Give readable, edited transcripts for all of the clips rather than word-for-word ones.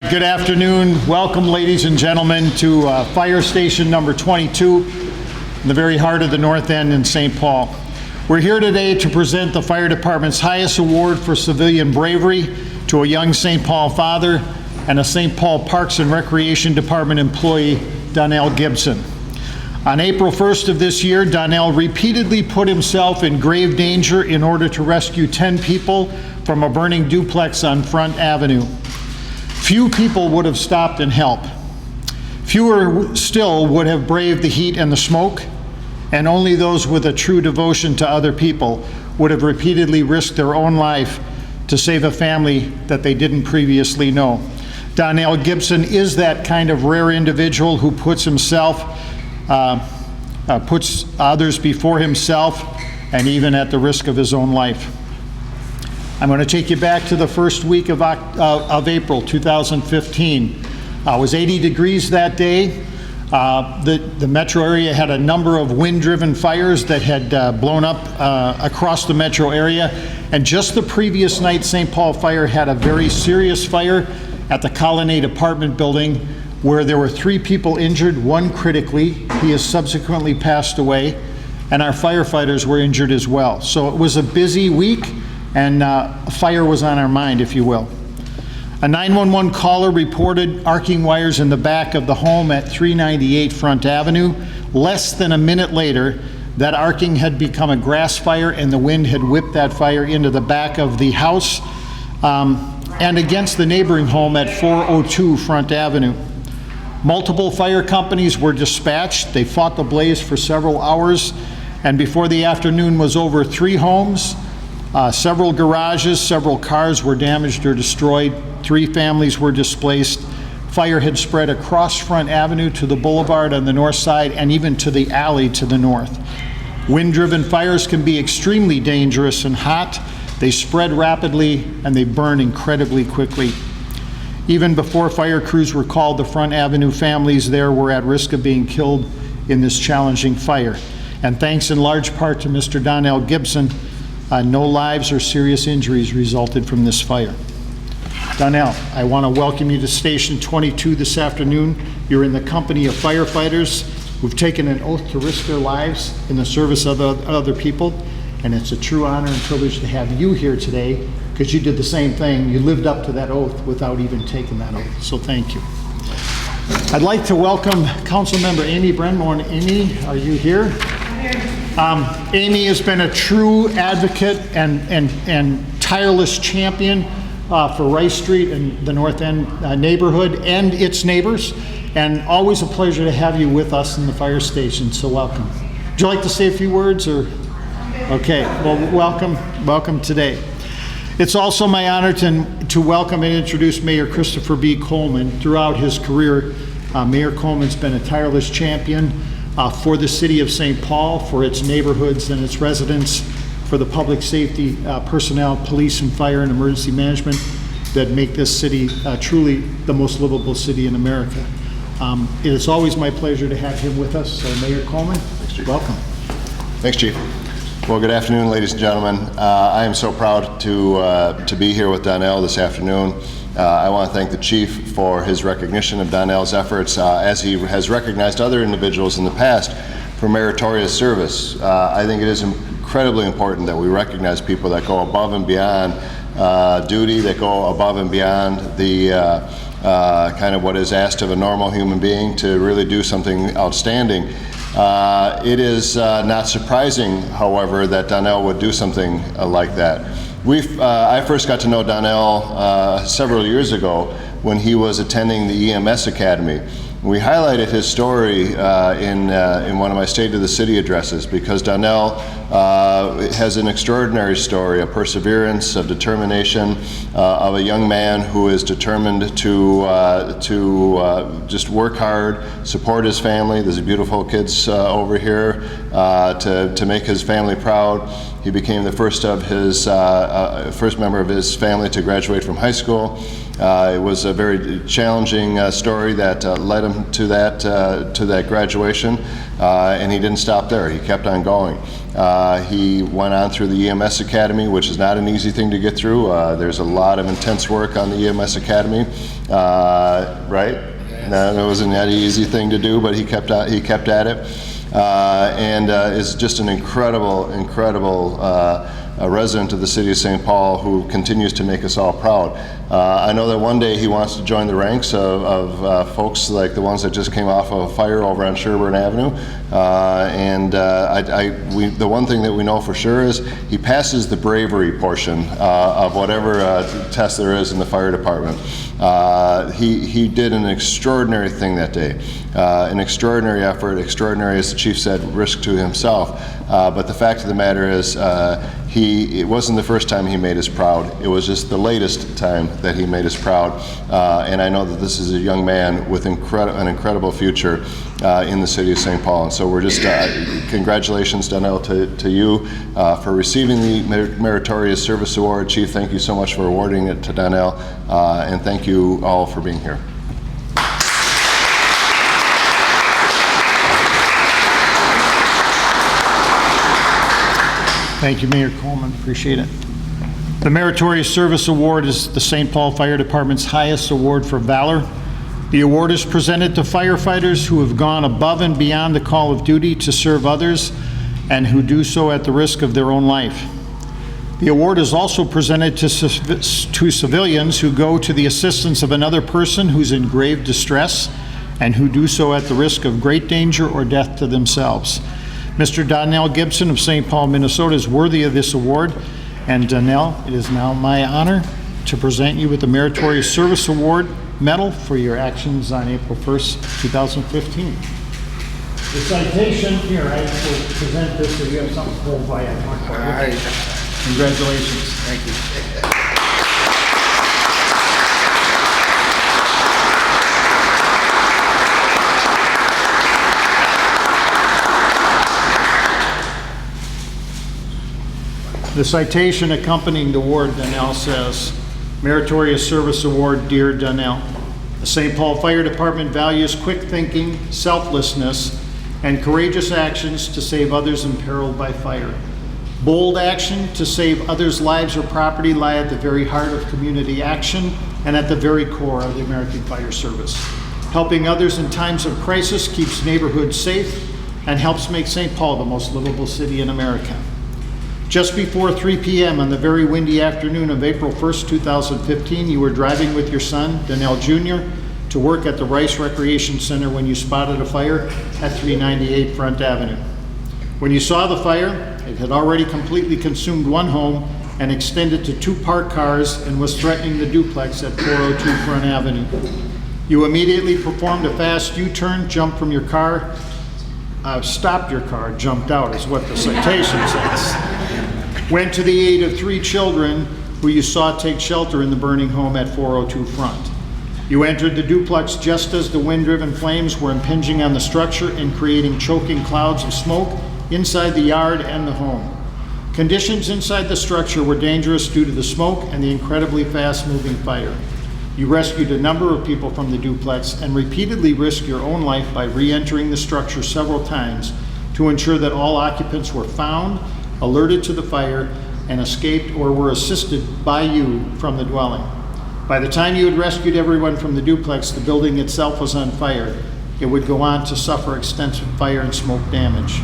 Good afternoon. Welcome, ladies and gentlemen, to Fire Station number 22 in the very heart of the North End in St. Paul. We're here today to present the Fire Department's highest award for civilian bravery to a young St. Paul father and a St. Paul Parks and Recreation Department employee, Donnell Gibson. On April 1st of this year, Donnell repeatedly put himself in grave danger in order to rescue 10 people from a burning duplex on Front Avenue. Few people would have stopped and helped. Fewer still would have braved the heat and the smoke, and only those with a true devotion to other people would have repeatedly risked their own life to save a family that they didn't previously know. Donnell Gibson is that kind of rare individual who puts others before himself, and even at the risk of his own life. I'm going to take you back to the first week of April 2015. It was 80 degrees that day. The metro area had a number of wind-driven fires that had blown up across the metro area. And just the previous night, St. Paul Fire had a very serious fire at the Colonnade apartment building where there were 3 people injured, 1 critically. He has subsequently passed away, and our firefighters were injured as well. So it was a busy week, and fire was on our mind, if you will. A 911 caller reported arcing wires in the back of the home at 398 Front Avenue. Less than a minute later, that arcing had become a grass fire, and the wind had whipped that fire into the back of the house and against the neighboring home at 402 Front Avenue. Multiple fire companies were dispatched. They fought the blaze for several hours, and before the afternoon was over, 3 homes, several garages, several cars were damaged or destroyed. 3 families were displaced. Fire had spread across Front Avenue to the boulevard on the north side and even to the alley to the north. Wind-driven fires can be extremely dangerous and hot. They spread rapidly and they burn incredibly quickly. Even before fire crews were called, the Front Avenue families there were at risk of being killed in this challenging fire. And thanks in large part to Mr. Donnell Gibson, no lives or serious injuries resulted from this fire. Donnell, I want to welcome you to Station 22 this afternoon. You're in the company of firefighters who've taken an oath to risk their lives in the service of other people, and it's a true honor and privilege to have you here today because you did the same thing. You lived up to that oath without even taking that oath, so thank you. I'd like to welcome Councilmember Amy Brenmore. Amy, are you here? Amy has been a true advocate and tireless champion for Rice Street and the North End neighborhood and its neighbors, and always a pleasure to have you with us in the fire station, so welcome. Would you like to say a few words? Or okay, well, welcome today. It's also my honor to welcome and introduce Mayor Christopher B. Coleman. Throughout his career, Mayor Coleman's been a tireless champion for the city of St. Paul, for its neighborhoods and its residents, for the public safety personnel, police and fire and emergency management that make this city truly the most livable city in America. It is always my pleasure to have him with us. So Mayor Coleman, thanks, Chief. Welcome. Thanks, Chief. Well, good afternoon, ladies and gentlemen. I am so proud to be here with Donnell this afternoon. I want to thank the Chief for his recognition of Donnell's efforts as he has recognized other individuals in the past for meritorious service. I think it is incredibly important that we recognize people that go above and beyond duty, that go above and beyond the kind of what is asked of a normal human being to really do something outstanding. It is not surprising, however, that Donnell would do something like that. I first got to know Donnell several years ago when he was attending the EMS Academy. We highlighted his story in one of my State of the City addresses because Donnell has an extraordinary story of perseverance, of determination, of a young man who is determined to just work hard, support his family. There's beautiful kids over here to make his family proud. He became the first member of his family to graduate from high school. It was a very challenging story that led him to that graduation, and he didn't stop there. He kept on going. He went on through the EMS Academy, which is not an easy thing to get through. There's a lot of intense work on the EMS Academy, right? No, it wasn't that easy thing to do, but he kept at it, and is just an incredible a resident of the city of St. Paul who continues to make us all proud. I know that one day he wants to join the ranks of folks like the ones that just came off of a fire over on Sherburne Avenue. The one thing that we know for sure is he passes the bravery portion of whatever test there is in the fire department. He did an extraordinary thing that day, an extraordinary effort, extraordinary, as the chief said, risk to himself. But the fact of the matter is, it wasn't the first time he made us proud. It was just the latest time that he made us proud. And I know that this is a young man with an incredible future in the city of St. Paul. And so we're just, congratulations, Donnell, to you for receiving the Meritorious Service Award. Chief, thank you so much for awarding it to Donnell. And thank you all for being here. Thank you, Mayor Coleman. Appreciate it. The Meritorious Service Award is the St. Paul Fire Department's highest award for valor. The award is presented to firefighters who have gone above and beyond the call of duty to serve others and who do so at the risk of their own life. The award is also presented to civilians who go to the assistance of another person who's in grave distress and who do so at the risk of great danger or death to themselves. Mr. Donnell Gibson of St. Paul, Minnesota is worthy of this award. And Donnell, it is now my honor to present you with the Meritorious Service Award medal for your actions on April 1st, 2015. The citation, here, I will present this so you have something to hold by. All right. Congratulations. Thank you. The citation accompanying the award, Donnell, says, Meritorious Service Award, Dear Donnell. The St. Paul Fire Department values quick thinking, selflessness, and courageous actions to save others imperiled by fire. Bold action to save others' lives or property lie at the very heart of community action and at the very core of the American Fire Service. Helping others in times of crisis keeps neighborhoods safe and helps make St. Paul the most livable city in America. Just before 3 p.m. on the very windy afternoon of April 1st, 2015, you were driving with your son, Donnell Jr., to work at the Rice Recreation Center when you spotted a fire at 398 Front Avenue. When you saw the fire, it had already completely consumed one home and extended to 2 parked cars and was threatening the duplex at 402 Front Avenue. You immediately performed a fast U-turn, jumped from your car, stopped your car, jumped out is what the citation says. Went to the aid of 3 children who you saw take shelter in the burning home at 402 Front. You entered the duplex just as the wind-driven flames were impinging on the structure and creating choking clouds of smoke inside the yard and the home. Conditions inside the structure were dangerous due to the smoke and the incredibly fast-moving fire. You rescued a number of people from the duplex and repeatedly risked your own life by re-entering the structure several times to ensure that all occupants were found, alerted to the fire, and escaped or were assisted by you from the dwelling. By the time you had rescued everyone from the duplex, the building itself was on fire. It would go on to suffer extensive fire and smoke damage.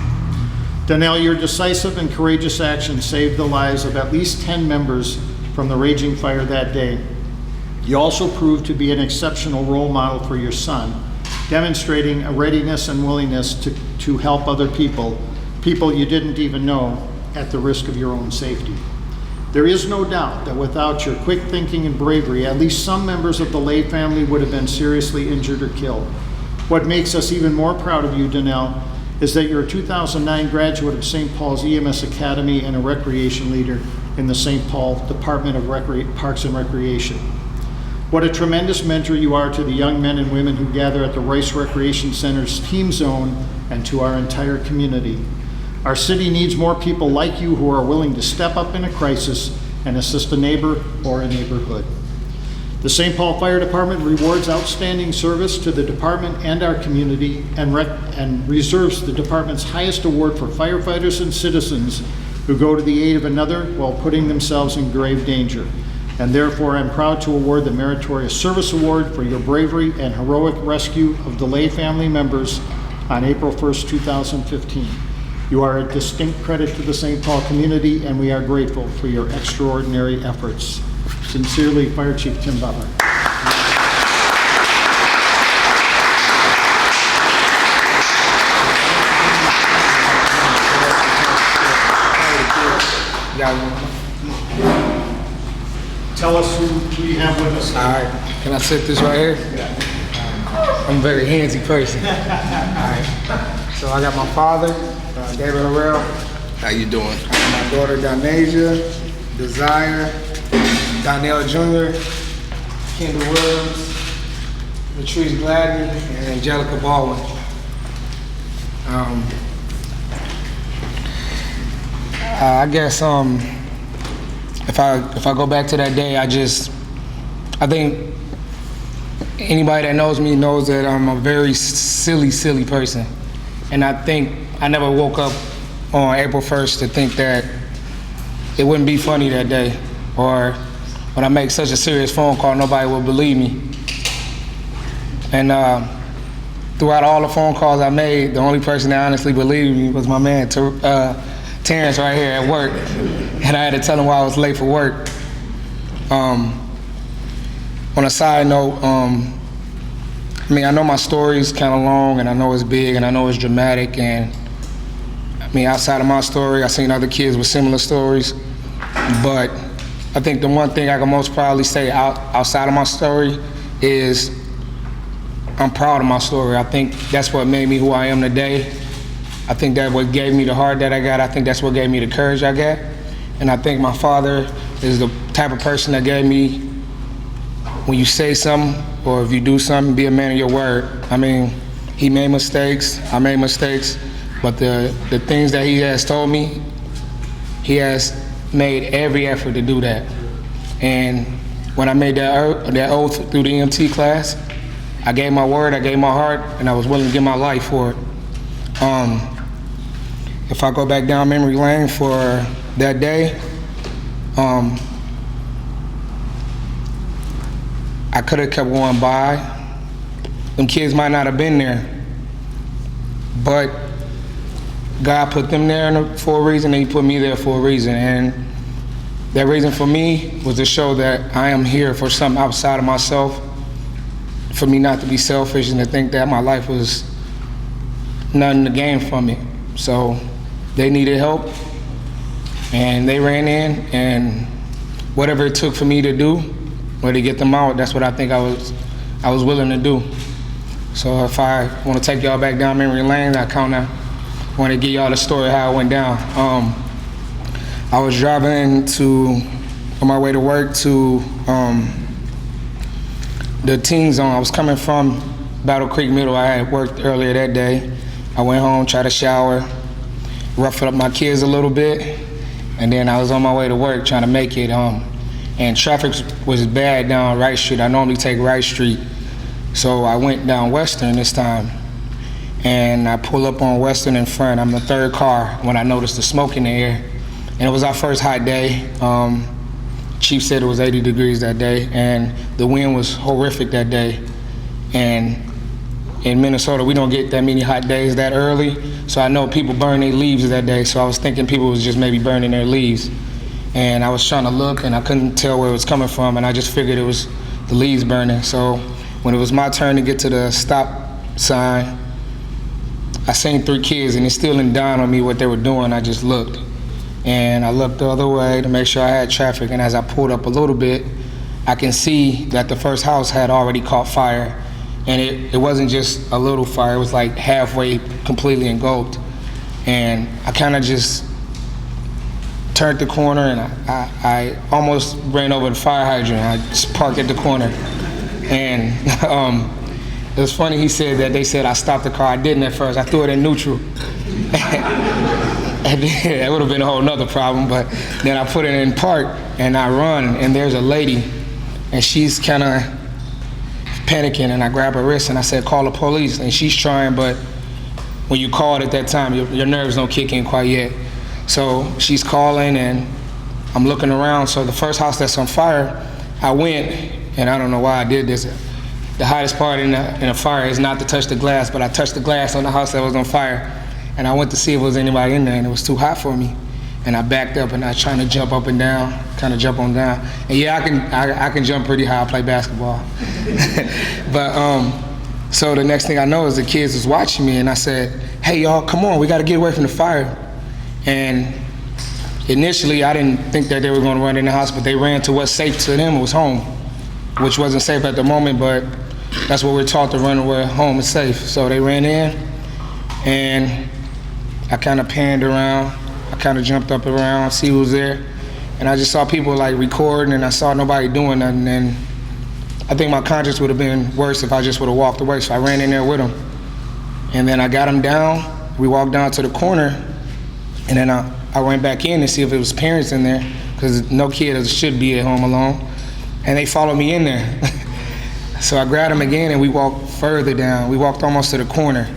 Donnell, your decisive and courageous action saved the lives of at least 10 members from the raging fire that day. You also proved to be an exceptional role model for your son, demonstrating a readiness and willingness to help other people you didn't even know, at the risk of your own safety. There is no doubt that without your quick thinking and bravery, at least some members of the Lay family would have been seriously injured or killed. What makes us even more proud of you, Donnell, is that you're a 2009 graduate of St. Paul's EMS Academy and a recreation leader in the St. Paul Department of Parks and Recreation. What a tremendous mentor you are to the young men and women who gather at the Rice Recreation Center's Team Zone and to our entire community. Our city needs more people like you who are willing to step up in a crisis and assist a neighbor or a neighborhood. The St. Paul Fire Department rewards outstanding service to the department and our community and reserves the department's highest award for firefighters and citizens who go to the aid of another while putting themselves in grave danger. And therefore, I'm proud to award the Meritorious Service Award for your bravery and heroic rescue of DeLay family members on April 1st, 2015. You are a distinct credit to the St. Paul community, and we are grateful for your extraordinary efforts. Sincerely, Fire Chief Tim Butler. Tell us who you have with us. All right, can I sit this right here? Yeah. I'm a very handsy person. All right, so I got my father, David Harrell. How you doing? I got my daughter, Donasia, Desire, Donnell Jr., Kendall Williams, Latrice Gladney, and Angelica Baldwin. I guess if I go back to that day, I think anybody that knows me knows that I'm a very silly person. And I think I never woke up on April 1st to think that it wouldn't be funny that day, or when I make such a serious phone call, nobody will believe me. And throughout all the phone calls I made, the only person that honestly believed me was my man, Terrence, right here at work. And I had to tell him why I was late for work. On a side note, I mean, I know my story's kind of long, and I know it's big, and I know it's dramatic, and I mean, outside of my story, I've seen other kids with similar stories, but I think the one thing I can most proudly say outside of my story is I'm proud of my story. I think that's what made me who I am today. I think that's what gave me the heart that I got. I think that's what gave me the courage I got. And I think my father is the type of person that gave me, when you say something or if you do something, be a man of your word. I mean, he made mistakes, I made mistakes, but the things that he has told me, he has made every effort to do that. And when I made that oath through the EMT class, I gave my word, I gave my heart, and I was willing to give my life for it. If I go back down memory lane for that day, I could have kept going by. Them kids might not have been there, but God put them there for a reason, and he put me there for a reason. And that reason for me was to show that I am here for something outside of myself, for me not to be selfish and to think that my life was nothing to gain from it. So they needed help, and they ran in, and whatever it took for me to do, or to get them out, that's what I think I was willing to do. So if I want to take y'all back down memory lane, I kind of want to give y'all the story of how it went down. I was driving on my way to work to the teen zone. I was coming from Battle Creek Middle. I had worked earlier that day. I went home, tried to shower, roughed up my kids a little bit, and then I was on my way to work trying to make it. And traffic was bad down Wright Street. I normally take Wright Street, so I went down Western this time. And I pull up on Western in front. I'm the third car when I noticed the smoke in the air. And it was our first hot day. Chief said it was 80 degrees that day, and the wind was horrific that day. And in Minnesota, we don't get that many hot days that early, so I know people burn their leaves that day, so I was thinking people was just maybe burning their leaves. And I was trying to look, and I couldn't tell where it was coming from, and I just figured it was the leaves burning. So when it was my turn to get to the stop sign, I seen 3 kids, and it still didn't dawn on me what they were doing. I just looked. And I looked the other way to make sure I had traffic, and as I pulled up a little bit, I can see that the first house had already caught fire. And it wasn't just a little fire, it was like halfway completely engulfed. And I kind of just turned the corner, and I almost ran over the fire hydrant. I just parked at the corner. And it was funny, he said that they said I stopped the car. I didn't at first, I threw it in neutral. And then, that would have been a whole nother problem, but then I put it in park and I run, and there's a lady and she's kind of panicking, and I grab her wrist and I said, call the police. And she's trying, but when you call it at that time, your nerves don't kick in quite yet. So she's calling, and I'm looking around. So the first house that's on fire, I went, and I don't know why I did this. The hottest part in a fire is not to touch the glass, but I touched the glass on the house that was on fire, and I went to see if there was anybody in there, and it was too hot for me. And I backed up, and I was trying to jump up and down, kind of jump on down. And yeah, I can jump pretty high. I play basketball. But so the next thing I know is the kids was watching me, and I said, hey y'all, come on, we got to get away from the fire. And initially, I didn't think that they were going to run in the house, but they ran to what's safe to them, was home, which wasn't safe at the moment, but that's what we're taught to run where home is safe. So they ran in, and I kind of panned around. I kind of jumped up around, see who was there, and I just saw people like recording, and I saw nobody doing nothing, and I think my conscience would have been worse if I just would have walked away, so I ran in there with them. And then I got them down, we walked down to the corner, and then I went back in to see if there was parents in there, because no kid should be at home alone, and they followed me in there. So I grabbed them again, and we walked further down. We walked almost to the corner,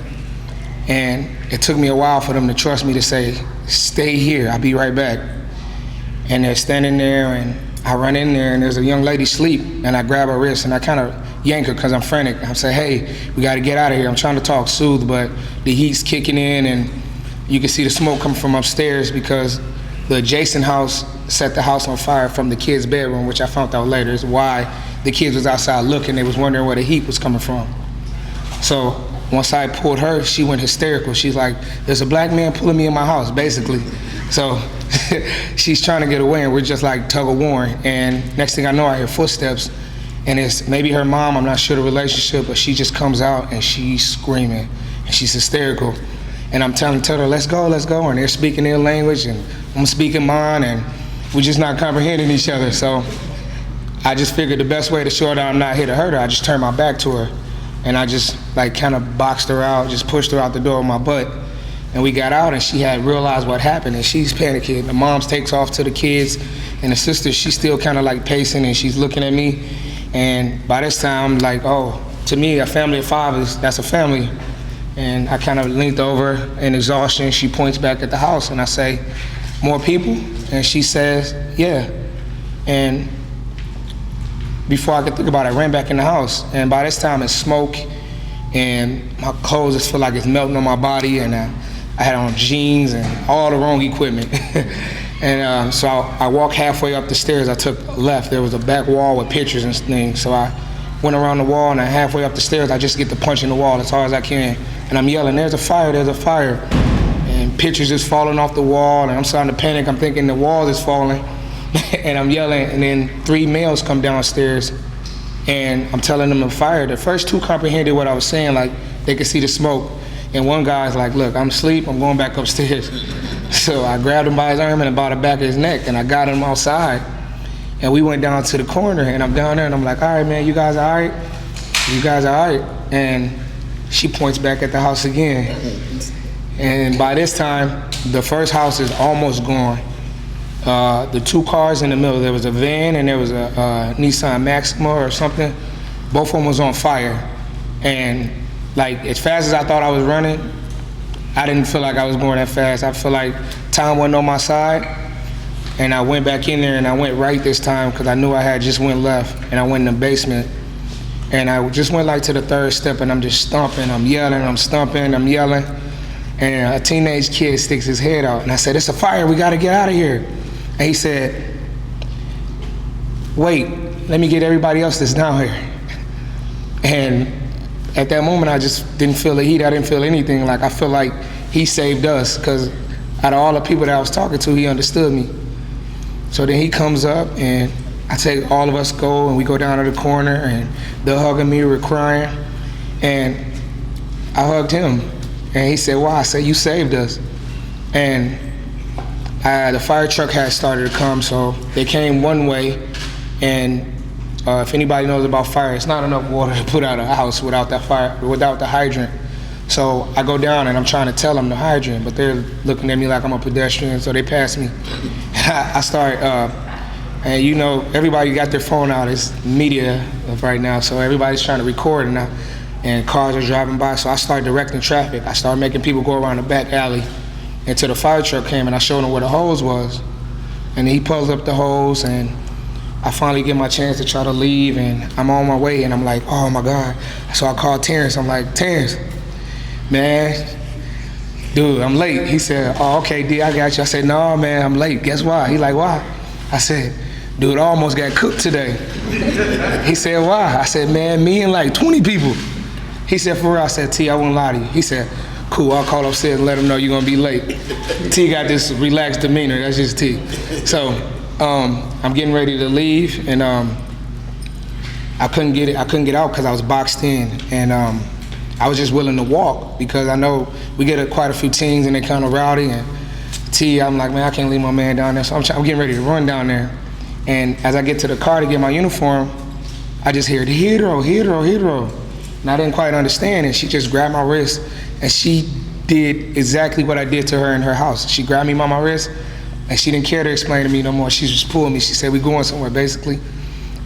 and it took me a while for them to trust me to say, stay here, I'll be right back. And they're standing there, and I run in there, and there's a young lady asleep, and I grab her wrist, and I kind of yank her because I'm frantic. I say, hey, we got to get out of here. I'm trying to talk, soothe, but the heat's kicking in, and you can see the smoke coming from upstairs because the adjacent house set the house on fire from the kids' bedroom, which I found out later is why the kids was outside looking. They was wondering where the heat was coming from. So once I pulled her, she went hysterical. She's like, there's a black man pulling me in my house, basically. So she's trying to get away, and we're just like tug of war. And next thing I know, I hear footsteps, and it's maybe her mom, I'm not sure the relationship, but she just comes out and she's screaming, and she's hysterical. And I'm telling her, let's go, and they're speaking their language, and I'm speaking mine, and we're just not comprehending each other. So I just figured the best way to show her that I'm not here to hurt her, I just turned my back to her. And I just like kind of boxed her out, just pushed her out the door with my butt. And we got out, and she had realized what happened, and she's panicking. The mom takes off to the kids, and the sister, she's still kind of like pacing, and she's looking at me. And by this time, like, oh, to me, a family of five that's a family. And I kind of leaned over in exhaustion. She points back at the house, and I say, more people? And she says, yeah. And before I could think about it, I ran back in the house, and by this time it's smoke, and my clothes just feel like it's melting on my body, and I had on jeans and all the wrong equipment. And so I walked halfway up the stairs. I took left. There was a back wall with pictures and things, so I went around the wall, and halfway up the stairs, I just get to punching the wall as hard as I can, and I'm yelling, there's a fire, and pictures is falling off the wall, and I'm starting to panic. I'm thinking the wall is falling. And I'm yelling, and then 3 males come downstairs, and I'm telling them to fire. The first 2 comprehended what I was saying, like they could see the smoke. And one guy's like, look, I'm asleep, I'm going back upstairs. So I grabbed him by his arm and about the back of his neck, and I got him outside. And we went down to the corner, and I'm down there, and I'm like, all right, man, you guys all right? You guys all right? And she points back at the house again. And by this time, the first house is almost gone. The 2 cars in the middle, there was a van and there was a Nissan Maxima or something. Both of them was on fire. And like, as fast as I thought I was running, I didn't feel like I was going that fast. I feel like time wasn't on my side. And I went back in there, and I went right this time because I knew I had just went left, and I went in the basement. And I just went like to the 3rd step, and I'm just stomping, I'm yelling, I'm stomping, I'm yelling. And a teenage kid sticks his head out, and I said, it's a fire, we gotta get out of here. And he said, wait, let me get everybody else that's down here. And at that moment, I just didn't feel the heat. I didn't feel anything. Like, I feel like he saved us, because out of all the people that I was talking to, he understood me. So then he comes up, and I take all of us go, and we go down to the corner, and they're hugging me, we're crying. And I hugged him, and he said, why? I said, you saved us. And the fire truck had started to come, so they came one way, and if anybody knows about fire, it's not enough water to put out a house without the hydrant. So I go down, and I'm trying to tell them the hydrant, but they're looking at me like I'm a pedestrian, so they pass me. I start And you know, everybody got their phone out. It's media of right now, so everybody's trying to record now, and cars are driving by. So I started directing traffic. I started making people go around the back alley until the fire truck came, and I showed him where the hose was. And he pulls up the hose, and I finally get my chance to try to leave, and I'm on my way, and I'm like, oh my God. So I called Terrence. I'm like, Terrence, man, dude, I'm late. He said, oh, okay, D, I got you. I said, no, man, I'm late. Guess why? He like, why? I said, dude, I almost got cooked today. He said, why? I said, man, me and like 20 people. He said, for real? I said, T, I won't lie to you. He said, cool, I'll call upstairs and let him know you're gonna be late. T got this relaxed demeanor, that's just T. So I'm getting ready to leave, and I couldn't get out because I was boxed in, and I was just willing to walk because I know we get quite a few teams and they kind of rowdy, and T, I'm like, man, I can't leave my man down there, so I'm getting ready to run down there. And as I get to the car to get my uniform, I just hear, hero, hero, hero. And I didn't quite understand, and she just grabbed my wrist, and she did exactly what I did to her in her house. She grabbed me by my wrist, and she didn't care to explain to me no more. She just pulled me. She said, we going somewhere, basically.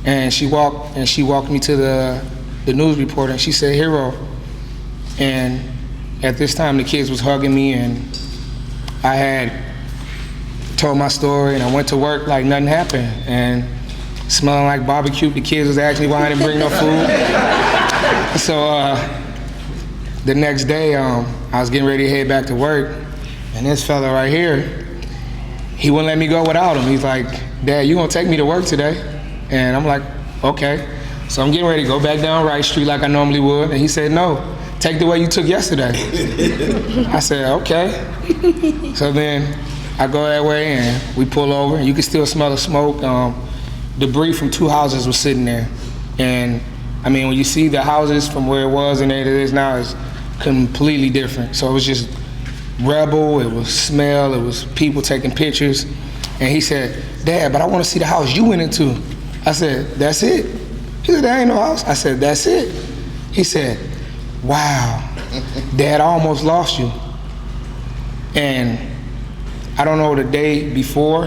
And she walked me to the news reporter, and she said, hero. And at this time, the kids was hugging me, and I had told my story, and I went to work like nothing happened, and smelling like barbecue. The kids was asking me why I didn't bring no food. So the next day, I was getting ready to head back to work, and this fella right here, he wouldn't let me go without him. He's like, Dad, you gonna take me to work today? And I'm like, okay. So I'm getting ready to go back down Wright Street like I normally would, and he said, no, take the way you took yesterday. I said, okay. So then I go that way, and we pull over, and you can still smell the smoke. Debris from 2 houses was sitting there. And I mean, when you see the houses from where it was and where it is now, it's completely different. So it was just rebel, it was smell, it was people taking pictures. And he said, Dad, but I want to see the house you went into. I said, that's it? He said, there ain't no house. I said, that's it. He said, wow, Dad, I almost lost you. And I don't know, the day before,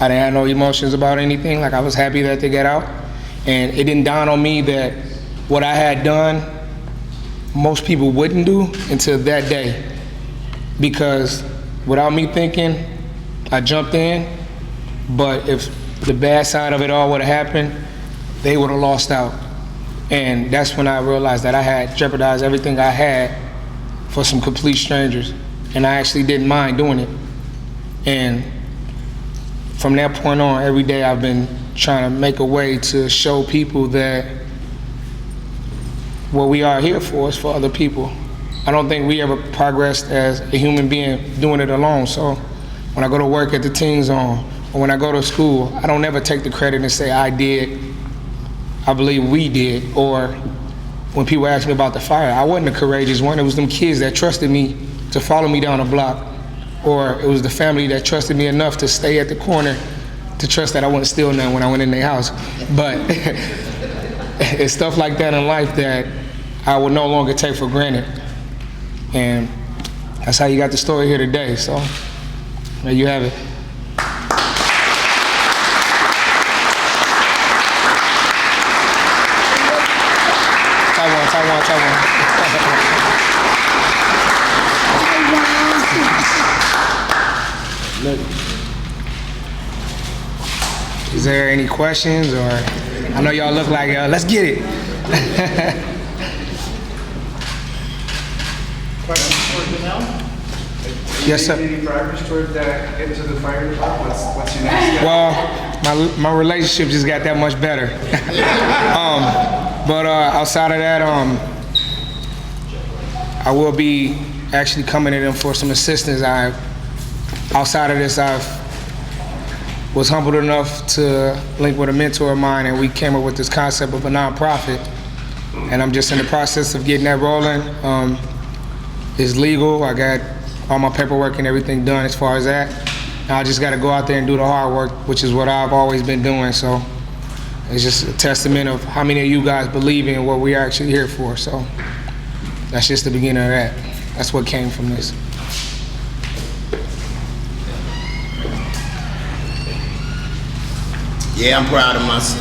I didn't have no emotions about anything. Like, I was happy that they got out. And it didn't dawn on me that what I had done, most people wouldn't do until that day. Because without me thinking, I jumped in. But if the bad side of it all would have happened, they would have lost out. And that's when I realized that I had jeopardized everything I had for some complete strangers. And I actually didn't mind doing it. And from that point on, every day I've been trying to make a way to show people that what we are here for is for other people. I don't think we ever progressed as a human being doing it alone. So when I go to work at the teen zone, or when I go to school, I don't ever take the credit and say I did. I believe we did. Or when people ask me about the fire, I wasn't the courageous one. It was them kids that trusted me to follow me down the block. Or it was the family that trusted me enough to stay at the corner to trust that I wouldn't steal nothing when I went in their house. But it's stuff like that in life that I would no longer take for granted. And that's how you got the story here today. So there you have it. Taiwan. Is there any questions, or I know y'all look like let's get it. Questions for Donnell? Yes, sir. Any progress toward getting to the fire department? What's your next step? Well, my relationship just got that much better. But outside of that, I will be actually coming to them for some assistance. Outside of this, I was humbled enough to link with a mentor of mine, and we came up with this concept of a nonprofit. And I'm just in the process of getting that rolling. It's legal. I got all my paperwork and everything done as far as that. Now I just got to go out there and do the hard work, which is what I've always been doing. So it's just a testament of how many of you guys believe in what we're actually here for. So that's just the beginning of that. That's what came from this. Yeah, I'm proud of my son.